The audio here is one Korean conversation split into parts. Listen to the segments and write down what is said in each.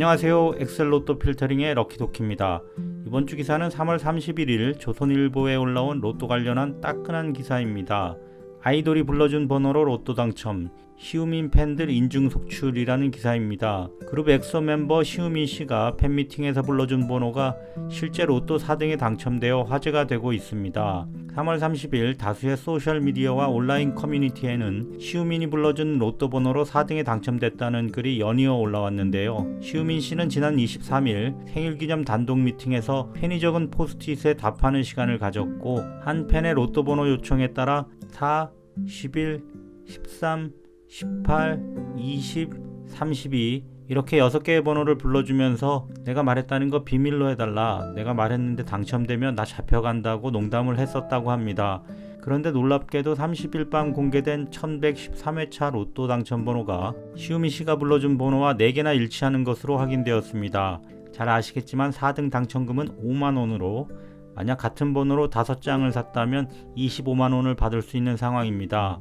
안녕하세요. 엑셀로또 필터링의 럭키도키입니다. 이번 주 기사는 3월 31일 조선일보에 올라온 로또 관련한 따끈한 기사입니다. 아이돌이 불러준 번호로 로또 당첨, 시우민 팬들 인중 속출이라는 기사입니다. 그룹 엑소 멤버 시우민 씨가 팬미팅에서 불러준 번호가 실제 로또 4등에 당첨되어 화제가 되고 있습니다. 3월 30일 다수의 소셜미디어와 온라인 커뮤니티에는 시우민이 불러준 로또 번호로 4등에 당첨됐다는 글이 연이어 올라왔는데요. 시우민 씨는 지난 23일 생일기념 단독 미팅에서 팬이 적은 포스트잇에 답하는 시간을 가졌고, 한 팬의 로또 번호 요청에 따라 4, 11, 13, 18, 20, 32 이렇게 6개의 번호를 불러주면서 내가 말했다는 거 비밀로 해달라, 내가 말했는데 당첨되면 나 잡혀간다고 농담을 했었다고 합니다. 그런데 놀랍게도 30일 밤 공개된 1113회차 로또 당첨번호가 시우민 씨가 불러준 번호와 4개나 일치하는 것으로 확인되었습니다. 잘 아시겠지만 4등 당첨금은 5만원으로 만약 같은 번호로 5장을 샀다면 25만원을 받을 수 있는 상황입니다.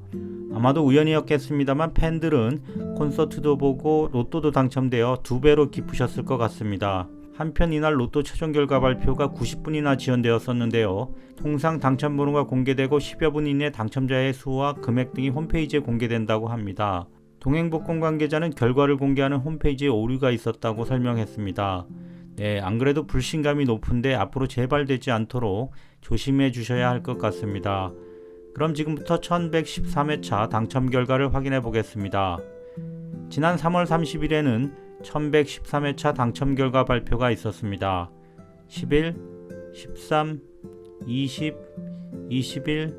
아마도 우연이었겠습니다만 팬들은 콘서트도 보고 로또도 당첨되어 2배로 기쁘셨을 것 같습니다. 한편 이날 로또 최종 결과 발표가 90분이나 지연되었었는데요. 통상 당첨번호가 공개되고 10여 분 이내 당첨자의 수와 금액 등이 홈페이지에 공개된다고 합니다. 동행복권 관계자는 결과를 공개하는 홈페이지에 오류가 있었다고 설명했습니다. 안 그래도 불신감이 높은데 앞으로 재발되지 않도록 조심해 주셔야 할 것 같습니다. 그럼 지금부터 1113회차 당첨 결과를 확인해 보겠습니다. 지난 3월 30일에는 1113회차 당첨 결과 발표가 있었습니다. 11, 13, 20, 21,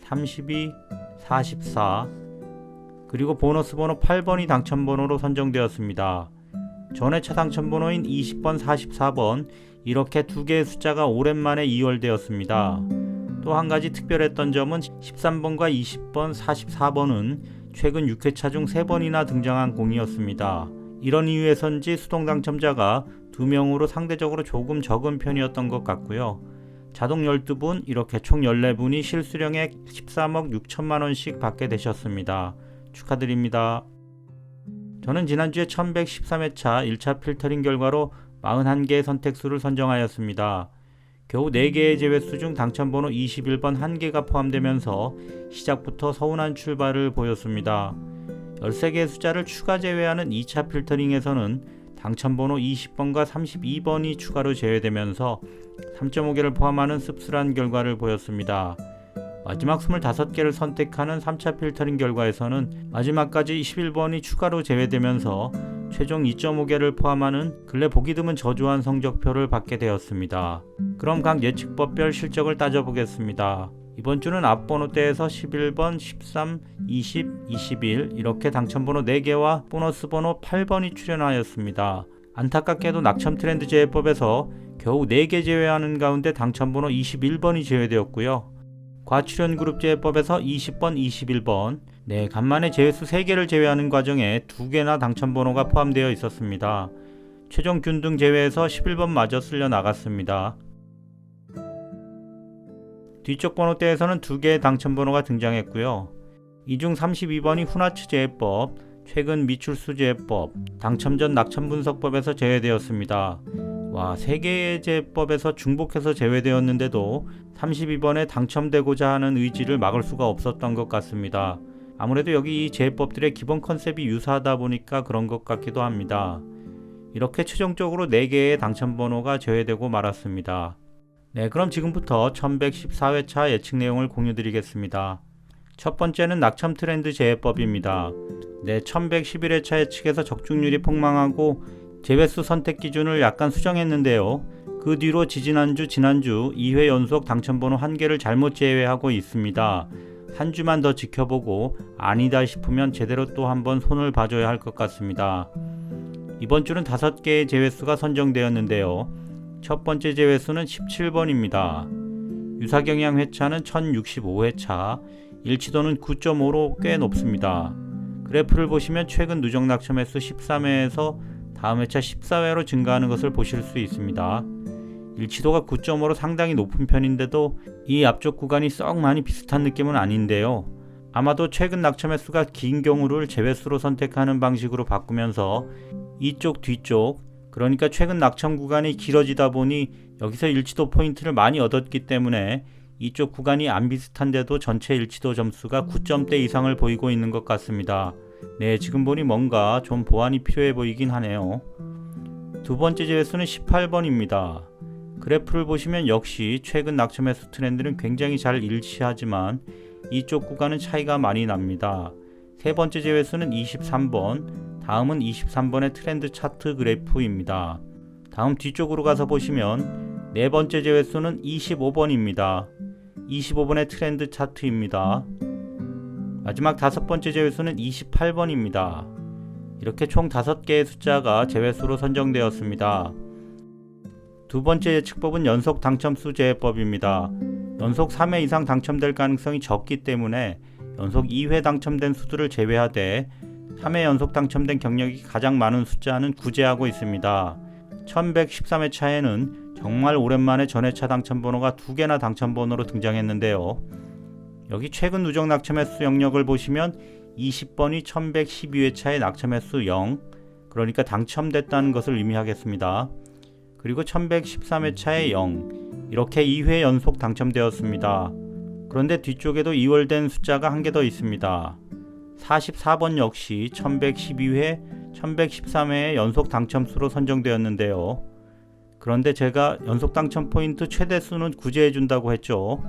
32, 44 그리고 보너스 번호 8번이 당첨번호로 선정되었습니다. 전회차 당첨번호인 20번, 44번 이렇게 2개의 숫자가 오랜만에 이월되었습니다. 또 한 가지 특별했던 점은 13번과 20번, 44번은 최근 6회차 중 3번이나 등장한 공이었습니다. 이런 이유에선지 수동 당첨자가 2명으로 상대적으로 조금 적은 편이었던 것 같고요. 자동 12분 이렇게 총 14분이 실수령액 13억 6천만원씩 받게 되셨습니다. 축하드립니다. 저는 지난주에 1113회차 1차 필터링 결과로 41개의 선택수를 선정하였습니다. 겨우 4개의 제외수 중 당첨번호 21번 1개가 포함되면서 시작부터 서운한 출발을 보였습니다. 13개의 숫자를 추가 제외하는 2차 필터링에서는 당첨번호 20번과 32번이 추가로 제외되면서 3.5개를 포함하는 씁쓸한 결과를 보였습니다. 마지막 25개를 선택하는 3차 필터링 결과에서는 마지막까지 11번이 추가로 제외되면서 최종 2.5개를 포함하는 근래 보기 드문 저조한 성적표를 받게 되었습니다. 그럼 각 예측법별 실적을 따져보겠습니다. 이번 주는 앞번호대에서 11번, 13, 20, 21 이렇게 당첨번호 4개와 보너스 번호 8번이 출연하였습니다. 안타깝게도 낙첨 트렌드 제외법에서 겨우 4개 제외하는 가운데 당첨번호 21번이 제외되었고요. 과출연 그룹 제외법에서 20번, 21번 간만에 제외수 3개를 제외하는 과정에 2개나 당첨번호가 포함되어 있었습니다. 최종 균등 제외에서 11번마저 쓸려 나갔습니다. 뒤쪽 번호대에서는 2개의 당첨번호가 등장했고요. 이 중 32번이 후나츠 제외법, 최근 미출수 제외법, 당첨 전 낙첨 분석법에서 제외되었습니다. 3개의 제법에서 중복해서 제외되었는데도 32번에 당첨되고자 하는 의지를 막을 수가 없었던 것 같습니다. 아무래도 여기 이 제법들의 기본 컨셉이 유사하다 보니까 그런 것 같기도 합니다. 이렇게 최종적으로 4개의 당첨번호가 제외되고 말았습니다. 그럼 지금부터 1114회차 예측 내용을 공유드리겠습니다. 첫 번째는 낙첨 트렌드 제외법입니다. 1111회차 예측에서 적중률이 폭망하고 제외수 선택 기준을 약간 수정했는데요. 그 뒤로 지난주 2회 연속 당첨번호 1개를 잘못 제외하고 있습니다. 한 주만 더 지켜보고 아니다 싶으면 제대로 또 한번 손을 봐줘야 할 것 같습니다. 이번 주는 5개의 제외수가 선정되었는데요. 첫 번째 제외수는 17번입니다. 유사경향 회차는 1065회차, 일치도는 9.5로 꽤 높습니다. 그래프를 보시면 최근 누적 낙첨 횟수 13회에서 다음 회차 14회로 증가하는 것을 보실 수 있습니다. 일치도가 9.5로 상당히 높은 편인데도 이 앞쪽 구간이 썩 많이 비슷한 느낌은 아닌데요. 아마도 최근 낙첨 횟수가 긴 경우를 제외수로 선택하는 방식으로 바꾸면서 이쪽 뒤쪽 그러니까 최근 낙첨 구간이 길어지다 보니 여기서 일치도 포인트를 많이 얻었기 때문에 이쪽 구간이 안 비슷한데도 전체 일치도 점수가 9점대 이상을 보이고 있는 것 같습니다. 네, 지금 보니 뭔가 좀 보완이 필요해 보이긴 하네요. 두 번째 제외수는 18번입니다. 그래프를 보시면 역시 최근 낙첨 매수 트렌드는 굉장히 잘 일치하지만 이쪽 구간은 차이가 많이 납니다. 세 번째 제외수는 23번, 다음은 23번의 트렌드 차트 그래프입니다. 다음 뒤쪽으로 가서 보시면 네 번째 제외수는 25번입니다. 25번의 트렌드 차트입니다. 마지막 다섯 번째 제외수는 28번입니다. 이렇게 총 5개의 숫자가 제외수로 선정되었습니다. 두 번째 예측법은 연속 당첨수 제외법입니다. 연속 3회 이상 당첨될 가능성이 적기 때문에 연속 2회 당첨된 수들을 제외하되 3회 연속 당첨된 경력이 가장 많은 숫자는 구제하고 있습니다. 1113회 차에는 정말 오랜만에 전회차 당첨번호가 2개나 당첨번호로 등장했는데요. 여기 최근 누적 낙첨 횟수 영역을 보시면 20번이 1112회차의 낙첨 횟수 0, 그러니까 당첨됐다는 것을 의미하겠습니다. 그리고 1113회차에 0, 이렇게 2회 연속 당첨되었습니다. 그런데 뒤쪽에도 2월 된 숫자가 한 개 더 있습니다. 44번 역시 1112회, 1113회의 연속 당첨수로 선정되었는데요. 그런데 제가 연속 당첨 포인트 최대수는 구제해준다고 했죠.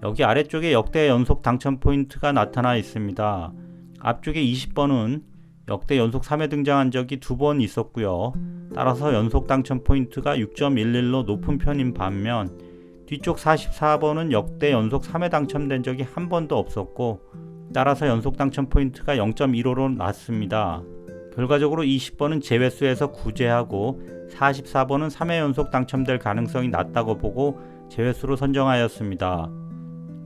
여기 아래쪽에 역대 연속 당첨 포인트가 나타나 있습니다. 앞쪽에 20번은 역대 연속 3회 등장한 적이 2번 있었고요. 따라서 연속 당첨 포인트가 6.11로 높은 편인 반면 뒤쪽 44번은 역대 연속 3회 당첨된 적이 한 번도 없었고 따라서 연속 당첨 포인트가 0.15로 낮습니다. 결과적으로 20번은 제외수에서 구제하고 44번은 3회 연속 당첨될 가능성이 낮다고 보고 제외수로 선정하였습니다.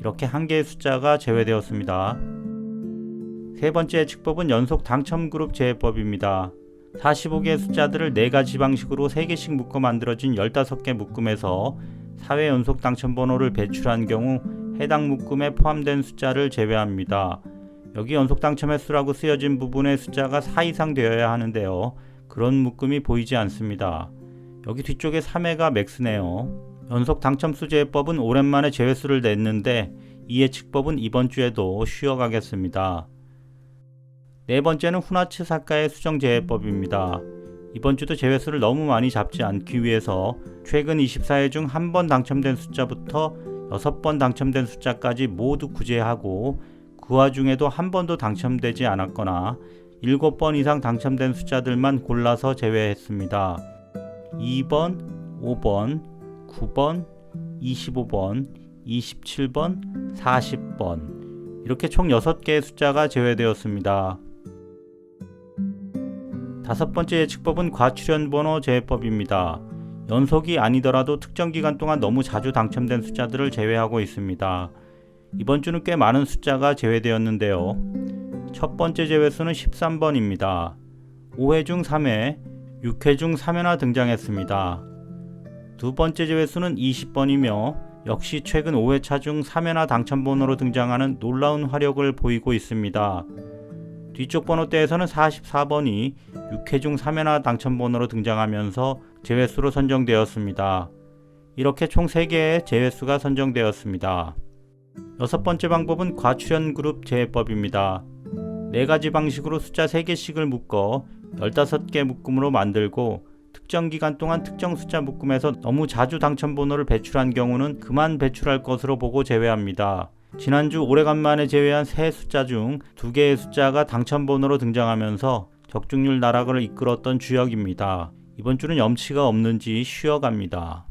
이렇게 한 개의 숫자가 제외되었습니다. 세 번째 예측법은 연속 당첨 그룹 제외법입니다. 45개의 숫자들을 4가지 방식으로 3개씩 묶어 만들어진 15개 묶음에서 4회 연속 당첨 번호를 배출한 경우 해당 묶음에 포함된 숫자를 제외합니다. 여기 연속 당첨 횟수라고 쓰여진 부분의 숫자가 4 이상 되어야 하는데요. 그런 묶음이 보이지 않습니다. 여기 뒤쪽에 3회가 맥스네요. 연속 당첨수 제외법은 오랜만에 제외수를 냈는데 이 예측법은 이번 주에도 쉬어가겠습니다. 네 번째는 후나츠 사카의 수정 제외법입니다. 이번 주도 제외수를 너무 많이 잡지 않기 위해서 최근 24회 중 한 번 당첨된 숫자부터 6번 당첨된 숫자까지 모두 구제하고 그 와중에도 한 번도 당첨되지 않았거나 7번 이상 당첨된 숫자들만 골라서 제외했습니다. 2번, 5번, 9번, 25번, 27번, 40번 이렇게 총 6개의 숫자가 제외되었습니다. 다섯 번째 예측법은 과출현 번호 제외법입니다. 연속이 아니더라도 특정 기간 동안 너무 자주 당첨된 숫자들을 제외하고 있습니다. 이번 주는 꽤 많은 숫자가 제외되었는데요. 첫 번째 제외수는 13번입니다. 5회 중 3회, 6회 중 3회나 등장했습니다. 두 번째 제외수는 20번이며 역시 최근 5회차 중 3회나 당첨번호로 등장하는 놀라운 화력을 보이고 있습니다. 뒤쪽 번호대에서는 44번이 6회 중 3회나 당첨번호로 등장하면서 제외수로 선정되었습니다. 이렇게 총 3개의 제외수가 선정되었습니다. 여섯 번째 방법은 과출현 그룹 제외법입니다. 4가지 방식으로 숫자 3개씩을 묶어 15개 묶음으로 만들고 특정 기간 동안 특정 숫자 묶음에서 너무 자주 당첨번호를 배출한 경우는 그만 배출할 것으로 보고 제외합니다. 지난주 오래간만에 제외한 3 숫자 중 2개의 숫자가 당첨번호로 등장하면서 적중률 나락을 이끌었던 주역입니다. 이번 주는 염치가 없는지 쉬어갑니다.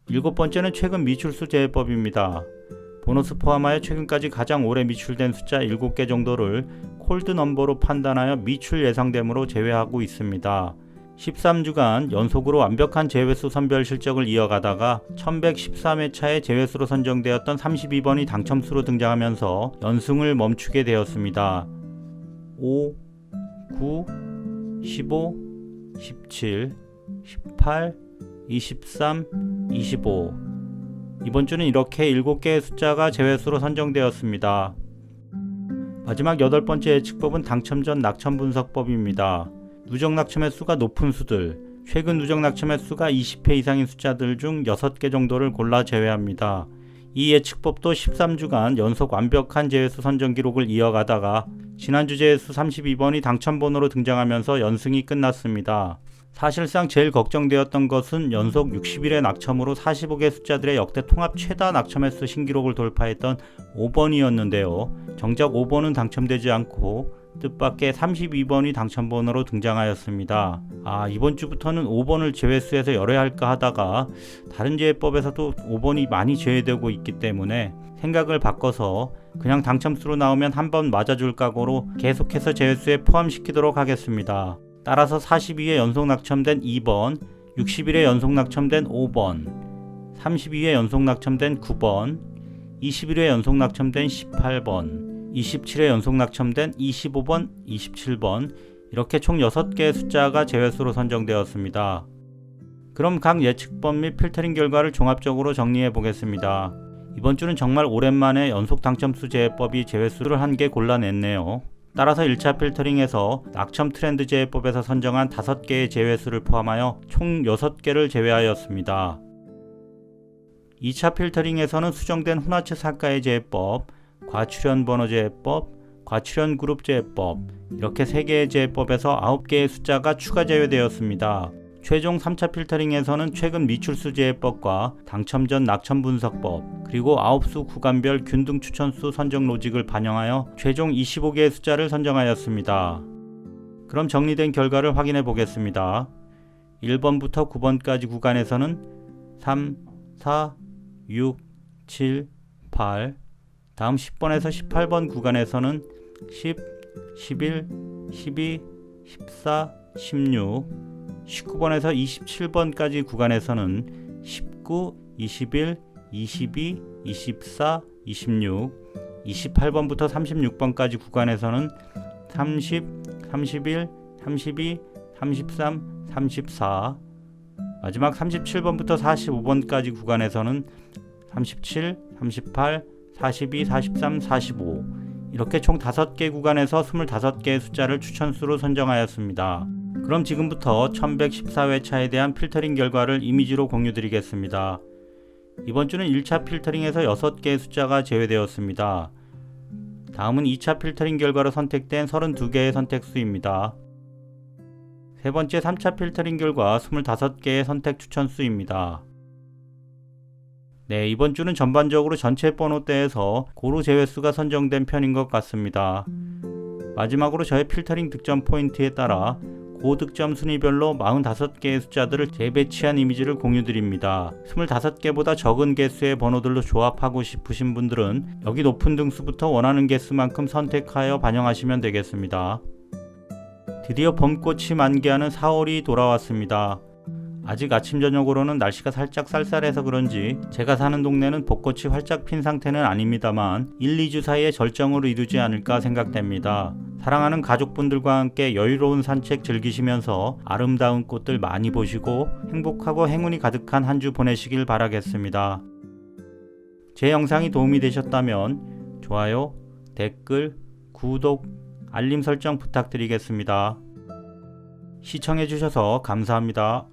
일곱 번째는 최근 미출수 제외법입니다. 보너스 포함하여 최근까지 가장 오래 미출된 숫자 7개 정도를 콜드 넘버로 판단하여 미출 예상됨으로 제외하고 있습니다. 13주간 연속으로 완벽한 제외수 선별 실적을 이어가다가 1113회차에 제외수로 선정되었던 32번이 당첨수로 등장하면서 연승을 멈추게 되었습니다. 5, 9, 15, 17, 18, 23, 25 이번 주는 이렇게 7개의 숫자가 제외수로 선정되었습니다. 마지막 8번째 예측법은 당첨 전 낙첨 분석법입니다. 누적 낙첨 횟수가 높은 수들, 최근 누적 낙첨 횟수가 20회 이상인 숫자들 중 6개 정도를 골라 제외합니다. 이 예측법도 13주간 연속 완벽한 제외수 선정 기록을 이어가다가 지난주 제외수 32번이 당첨번호로 등장하면서 연승이 끝났습니다. 사실상 제일 걱정되었던 것은 연속 60일의 낙첨으로 45개 숫자들의 역대 통합 최다 낙첨 횟수 신기록을 돌파했던 5번이었는데요. 정작 5번은 당첨되지 않고 뜻밖의 32번이 당첨번호로 등장하였습니다. 이번 주부터는 5번을 제외수에서 열어야 할까 하다가 다른 제외법에서도 5번이 많이 제외되고 있기 때문에 생각을 바꿔서 그냥 당첨수로 나오면 한번 맞아줄 각오로 계속해서 제외수에 포함시키도록 하겠습니다. 따라서 42회 연속 낙첨된 2번, 60일에 연속 낙첨된 5번, 32회 연속 낙첨된 9번, 21회 연속 낙첨된 18번, 27회 연속 낙첨된 25번, 27번 이렇게 총 6개의 숫자가 제외수로 선정되었습니다. 그럼 각 예측법 및 필터링 결과를 종합적으로 정리해 보겠습니다. 이번 주는 정말 오랜만에 연속 당첨수 제외법이 제외수를 한 개 골라냈네요. 따라서 1차 필터링에서 낙첨 트렌드 제외법에서 선정한 5개의 제외수를 포함하여 총 6개를 제외하였습니다. 2차 필터링에서는 수정된 훈화체 사가의 제외법, 과출현 번호 제외법, 과출현 그룹 제외법 이렇게 3개의 제외법에서 9개의 숫자가 추가 제외되었습니다. 최종 3차 필터링에서는 최근 미출수 제외법과 당첨 전 낙첨 분석법 그리고 9수 구간별 균등 추천수 선정 로직을 반영하여 최종 25개의 숫자를 선정하였습니다. 그럼 정리된 결과를 확인해 보겠습니다. 1번부터 9번까지 구간에서는 3, 4, 6, 7, 8 다음 10번에서 18번 구간에서는 10, 11, 12, 14, 16 19번에서 27번까지 구간에서는 19, 21, 22, 24, 26 28번부터 36번까지 구간에서는 30, 31, 32, 33, 34 마지막 37번부터 45번까지 구간에서는 37, 38, 42, 43, 45 이렇게 총 5개 구간에서 25개의 숫자를 추천수로 선정하였습니다. 그럼 지금부터 1114회차에 대한 필터링 결과를 이미지로 공유드리겠습니다. 이번 주는 1차 필터링에서 6개의 숫자가 제외되었습니다. 다음은 2차 필터링 결과로 선택된 32개의 선택수입니다. 세 번째 3차 필터링 결과 25개의 선택 추천수입니다. 이번 주는 전반적으로 전체 번호대에서 고루 제외수가 선정된 편인 것 같습니다. 마지막으로 저의 필터링 득점 포인트에 따라 고득점 순위별로 45개의 숫자들을 재배치한 이미지를 공유드립니다. 25개보다 적은 개수의 번호들로 조합하고 싶으신 분들은 여기 높은 등수부터 원하는 개수만큼 선택하여 반영하시면 되겠습니다. 드디어 봄꽃이 만개하는 4월이 돌아왔습니다. 아직 아침 저녁으로는 날씨가 살짝 쌀쌀해서 그런지 제가 사는 동네는 벚꽃이 활짝 핀 상태는 아닙니다만 1, 2주 사이에 절정을 이루지 않을까 생각됩니다. 사랑하는 가족분들과 함께 여유로운 산책 즐기시면서 아름다운 꽃들 많이 보시고 행복하고 행운이 가득한 한 주 보내시길 바라겠습니다. 제 영상이 도움이 되셨다면 좋아요, 댓글, 구독, 알림 설정 부탁드리겠습니다. 시청해주셔서 감사합니다.